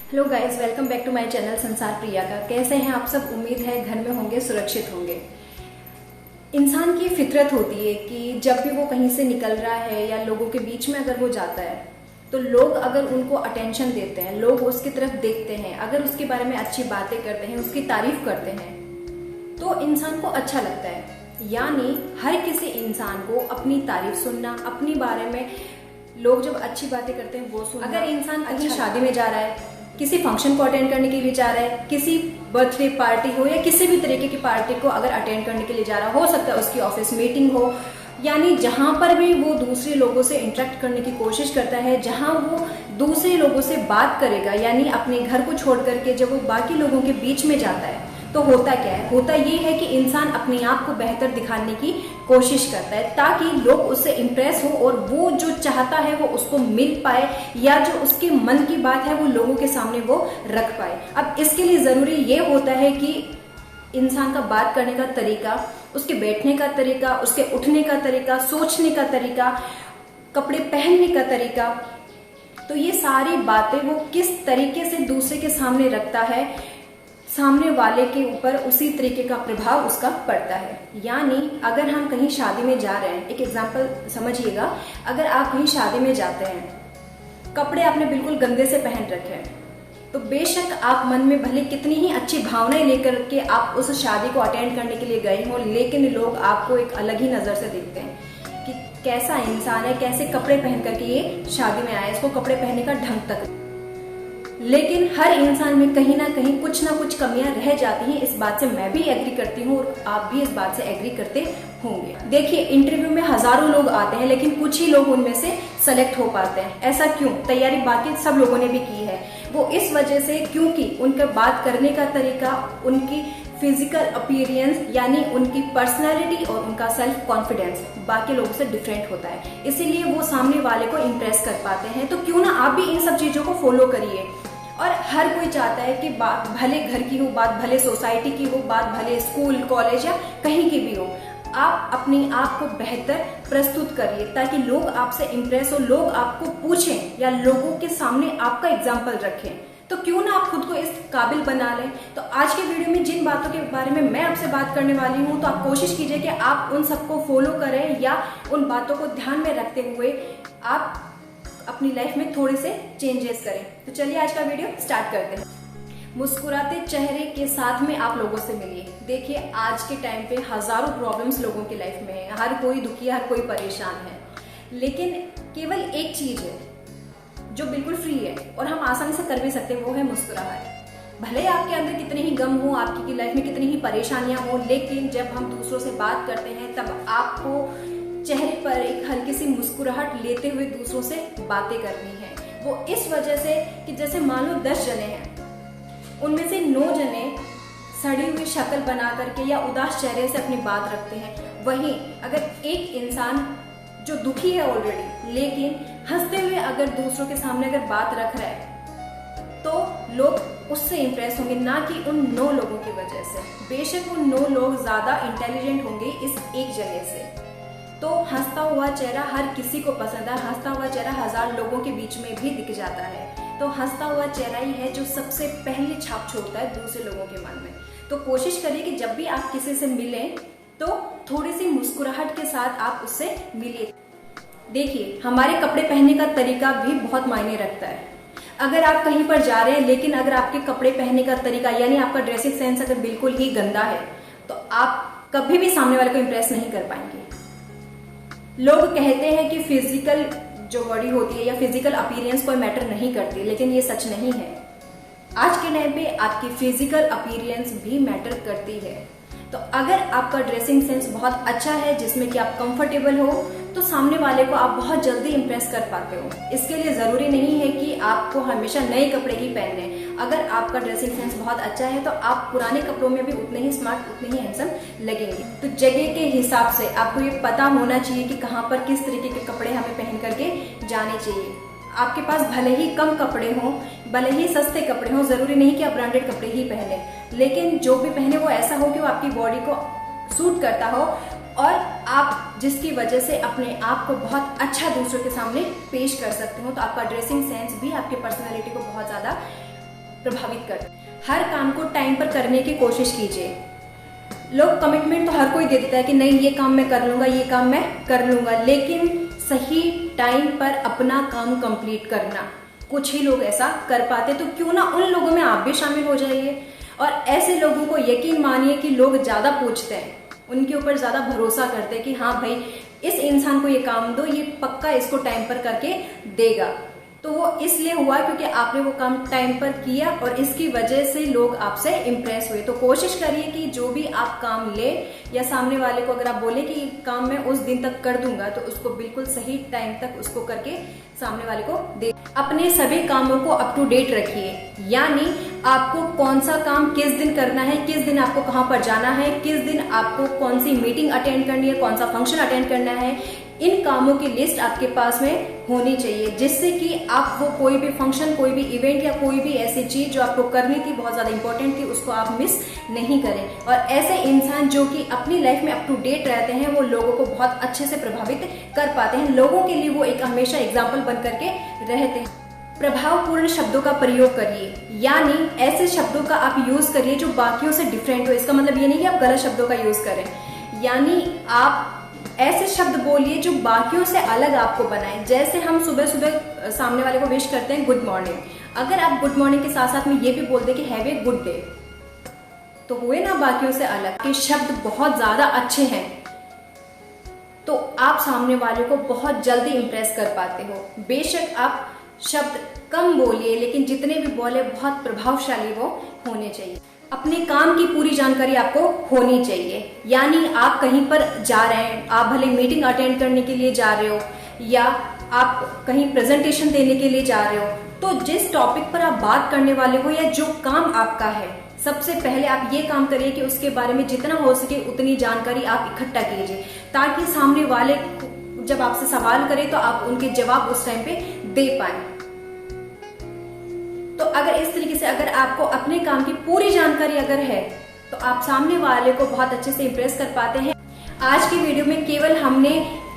Hello guys, welcome back to my channel Sansar Priya का। कैसे हैं आप सब? उम्मीद है घर में होंगे, सुरक्षित होंगे। इंसान की फितरत होती है कि जब भी वो कहीं से निकल रहा है या लोगों के बीच में अगर वो जाता है तो लोग अगर उनको अटेंशन देते हैं, लोग उसकी तरफ देखते हैं, अगर उसके बारे में अच्छी बातें करते हैं, उसकी तारीफ करते हैं तो इंसान को अच्छा लगता है। यानी हर किसी इंसान को अपनी तारीफ सुनना, अपने बारे में लोग जब अच्छी बातें करते हैं वो सुनना। अगर इंसान कहीं शादी में जा रहा है, किसी फंक्शन को अटेंड करने के लिए जा रहा है, किसी बर्थडे पार्टी हो या किसी भी तरीके की पार्टी को अगर अटेंड करने के लिए जा रहा हो सकता है उसकी ऑफिस मीटिंग हो, यानी जहां पर भी वो दूसरे लोगों से इंटरेक्ट करने की कोशिश करता है, जहां वो दूसरे लोगों से बात करेगा, यानी अपने घर को छोड़ करके जब वो बाकी लोगों के बीच में जाता है तो होता क्या है? होता ये है कि इंसान अपने आप को बेहतर दिखाने की कोशिश करता है ताकि लोग उससे इम्प्रेस हो और वो जो चाहता है वो उसको मिल पाए, या जो उसके मन की बात है वो लोगों के सामने वो रख पाए। अब इसके लिए जरूरी ये होता है कि इंसान का बात करने का तरीका, उसके बैठने का तरीका, उसके उठने का तरीका, सोचने का तरीका, कपड़े पहनने का तरीका, तो ये सारी बातें वो किस तरीके से दूसरे के सामने रखता है, सामने वाले के ऊपर उसी तरीके का प्रभाव उसका पड़ता है। यानी अगर हम कहीं शादी में जा रहे हैं, एक एग्जांपल समझिएगा, अगर आप कहीं शादी में जाते हैं, कपड़े आपने बिल्कुल गंदे से पहन रखे हैं, तो बेशक आप मन में भले कितनी ही अच्छी भावनाएं लेकर के आप उस शादी को अटेंड करने के लिए गए हो, लेकिन लोग आपको एक अलग ही नजर से देखते हैं कि कैसा इंसान है, कैसे कपड़े पहन करके ये शादी में आया, इसको कपड़े पहनने का ढंग तक। लेकिन हर इंसान में कहीं ना कहीं कुछ ना कुछ कमियां रह जाती हैं, इस बात से मैं भी एग्री करती हूँ और आप भी इस बात से एग्री करते होंगे। देखिए, इंटरव्यू में हजारों लोग आते हैं लेकिन कुछ ही लोग उनमें से सेलेक्ट हो पाते हैं। ऐसा क्यों? तैयारी बाकी सब लोगों ने भी की है, वो इस वजह से क्योंकि उनका बात करने का तरीका, उनकी फिजिकल अपीयरेंस यानी उनकी पर्सनैलिटी और उनका सेल्फ कॉन्फिडेंस बाकी लोगों से डिफरेंट होता है, इसीलिए वो सामने वाले को इम्प्रेस कर पाते हैं। तो क्यों ना आप भी इन सब चीजों को फॉलो करिए। और हर कोई चाहता है कि बात भले घर की हो, बात भले सोसाइटी की हो, बात भले स्कूल कॉलेज या कहीं की भी हो, आप अपने आप को बेहतर प्रस्तुत करिए ताकि लोग आपसे इम्प्रेस हो, लोग आपको पूछें या लोगों के सामने आपका एग्जाम्पल रखें। तो क्यों ना आप खुद को इस काबिल बना लें। तो आज के वीडियो में जिन बातों के बारे में मैं आपसे बात करने वाली हूँ, तो आप कोशिश कीजिए कि आप उन सबको फॉलो करें या उन बातों को ध्यान में रखते हुए आप अपनी लाइफ में थोड़े से चेंजेस करें। तो चलिए आज का वीडियो स्टार्ट करते हैं। मुस्कुराते चेहरे के साथ में आप लोगों से मिलिए। देखिए, आज के टाइम पे हजारों प्रॉब्लम्स लोगों की लाइफ में है, हर कोई दुखी है, हर कोई परेशान है, लेकिन केवल एक चीज है जो बिल्कुल फ्री है और हम आसानी से कर भी सकते हैं, वो है मुस्कुराहट। भले आपके अंदर कितने ही गम हो, आपकी लाइफ में कितनी ही परेशानियां हो, लेकिन जब हम दूसरों से बात करते हैं तब आपको चेहरे पर एक हल्की सी मुस्कुराहट लेते हुए दूसरों से बातें करनी है। वो इस वजह से कि जैसे मान लो 10 जने हैं, उनमें से 9 जने सड़ी हुई शक्ल बना करके या उदास चेहरे से अपनी बात रखते हैं, वहीं अगर एक इंसान जो दुखी है ऑलरेडी लेकिन हंसते हुए अगर दूसरों के सामने अगर बात रख रहा है तो लोग उससे इंप्रेस होंगे, ना कि उन 9 लोगों की वजह से। बेशक वो 9 लोग ज्यादा इंटेलिजेंट होंगे इस एक जगह से। तो हंसता हुआ चेहरा हर किसी को पसंद है, हंसता हुआ चेहरा हजार लोगों के बीच में भी दिख जाता है। तो हंसता हुआ चेहरा ही है जो सबसे पहले छाप छोड़ता है दूसरे लोगों के मन में। तो कोशिश करिए कि जब भी आप किसी से मिलें तो थोड़ी सी मुस्कुराहट के साथ आप उससे मिलिए। देखिए, हमारे कपड़े पहनने का तरीका भी बहुत मायने रखता है। अगर आप कहीं पर जा रहे हैं लेकिन अगर आपके कपड़े पहनने का तरीका यानी आपका ड्रेसिंग सेंस अगर बिल्कुल ही गंदा है तो आप कभी भी सामने वाले को इम्प्रेस नहीं कर पाएंगे। लोग कहते हैं कि फिजिकल जो बॉडी होती है या फिजिकल अपीयरेंस कोई मैटर नहीं करती, लेकिन ये सच नहीं है। आज के टाइम पे आपकी फिजिकल अपीयरेंस भी मैटर करती है। तो अगर आपका ड्रेसिंग सेंस बहुत अच्छा है जिसमें कि आप कंफर्टेबल हो तो सामने वाले को आप बहुत जल्दी इंप्रेस कर पाते हो। इसके लिए जरूरी नहीं है कि आपको हमेशा नए कपड़े ही पहनने। अगर आपका ड्रेसिंग सेंस बहुत अच्छा है तो आप पुराने कपड़ों में भी उतने ही स्मार्ट, उतने ही हैंडसम लगेंगे। तो जगह के हिसाब से आपको ये पता होना चाहिए कि कहाँ पर किस तरीके के कपड़े हमें पहन करके जाने चाहिए। आपके पास भले ही कम कपड़े हों, भले ही सस्ते कपड़े हों, जरूरी नहीं कि आप ब्रांडेड कपड़े ही पहने, लेकिन जो भी पहने वो ऐसा हो कि वो आपकी बॉडी को सूट करता हो और आप जिसकी वजह से अपने आप को बहुत अच्छा दूसरों के सामने पेश कर सकते हो। तो आपका ड्रेसिंग सेंस भी आपके पर्सनालिटी को बहुत ज्यादा प्रभावित करते हैं। हर काम को टाइम पर करने की कोशिश कीजिए। लोग कमिटमेंट तो हर कोई दे देता है कि नहीं ये काम मैं कर लूंगा, ये काम मैं कर लूंगा, लेकिन सही टाइम पर अपना काम कंप्लीट करना कुछ ही लोग ऐसा कर पाते। तो क्यों ना उन लोगों में आप भी शामिल हो जाइए और ऐसे लोगों को यकीन मानिए कि लोग ज्यादा पूछते हैं, उनके ऊपर ज्यादा भरोसा करते हैं कि हाँ भाई इस इंसान को ये काम दो, ये पक्का इसको टाइम पर करके देगा। तो वो इसलिए हुआ क्योंकि आपने वो काम टाइम पर किया और इसकी वजह से लोग आपसे इम्प्रेस हुए। तो कोशिश करिए कि जो भी आप काम ले या सामने वाले को अगर आप बोले कि ये काम मैं उस दिन तक कर दूंगा, तो उसको बिल्कुल सही टाइम तक उसको करके सामने वाले को दे। अपने सभी कामों को अप टू डेट रखिए, यानी आपको कौन सा काम किस दिन करना है, किस दिन आपको कहाँ पर जाना है, किस दिन आपको कौन सी मीटिंग अटेंड करनी है, कौन सा फंक्शन अटेंड करना है, इन कामों की लिस्ट आपके पास में होनी चाहिए, जिससे कि आप वो कोई भी फंक्शन, कोई भी इवेंट या कोई भी ऐसी चीज जो आपको करनी थी, बहुत ज्यादा इंपॉर्टेंट थी, उसको आप मिस नहीं करें। और ऐसे इंसान जो कि अपनी लाइफ में अप टू डेट रहते हैं, वो लोगों को बहुत अच्छे से प्रभावित कर पाते हैं। लोगों के लिए वो एक हमेशा एग्जाम्पल बन करके रहते हैं। प्रभावपूर्ण शब्दों का प्रयोग करिए, यानी ऐसे शब्दों का आप यूज करिए जो बाकियों से डिफरेंट हो। इसका मतलब ये नहीं कि आप गलत शब्दों का यूज करें, यानी आप ऐसे शब्द बोलिए जो बाकियों से अलग आपको बनाए। जैसे हम सुबह सुबह सामने वाले को विश करते हैं गुड मॉर्निंग, अगर आप गुड मॉर्निंग के साथ साथ में ये भी बोल दे कि हैव ए गुड डे, तो हुए ना बाकियों से अलग। के शब्द बहुत ज्यादा अच्छे हैं तो आप सामने वाले को बहुत जल्दी इंप्रेस कर पाते हो। बेशक आप शब्द कम बोलिए, लेकिन जितने भी बोले बहुत प्रभावशाली वो होने चाहिए। अपने काम की पूरी जानकारी आपको होनी चाहिए, यानी आप कहीं पर जा रहे हैं, आप भले मीटिंग अटेंड करने के लिए जा रहे हो या आप कहीं प्रेजेंटेशन देने के लिए जा रहे हो, तो जिस टॉपिक पर आप बात करने वाले हो या जो काम आपका है, सबसे पहले आप ये काम करिए कि उसके बारे में जितना हो सके उतनी जानकारी आप इकट्ठा कीजिए, ताकि सामने वाले जब आपसे सवाल करे तो आप उनके जवाब उस टाइम पे दे पाए। तो अगर इस तरीके से अगर आपको अपने काम की पूरी जानकारी अगर है, तो आप सामने वाले को बहुत अच्छे से इंप्रेस कर पाते हैं। आज की वीडियो में केवल हमने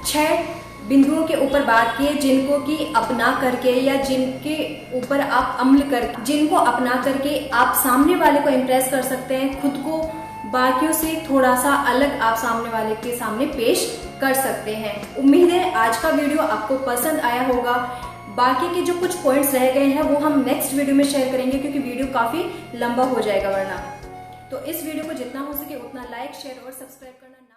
6 बिंदुओं के ऊपर बात की है, जिनको कि अपना करके या जिनके ऊपर आप अमल कर, जिनको अपना करके आप सामने वाले को इंप्रेस कर सकते हैं, खुद को बाकियों से थोड़ा सा अलग आप सामने वाले के सामने पेश कर सकते हैं। उम्मीद है आज का वीडियो आपको पसंद आया होगा। बाकी के जो कुछ पॉइंट्स रह गए हैं वो हम नेक्स्ट वीडियो में शेयर करेंगे, क्योंकि वीडियो काफी लंबा हो जाएगा वरना। तो इस वीडियो को जितना हो सके उतना लाइक, शेयर और सब्सक्राइब करना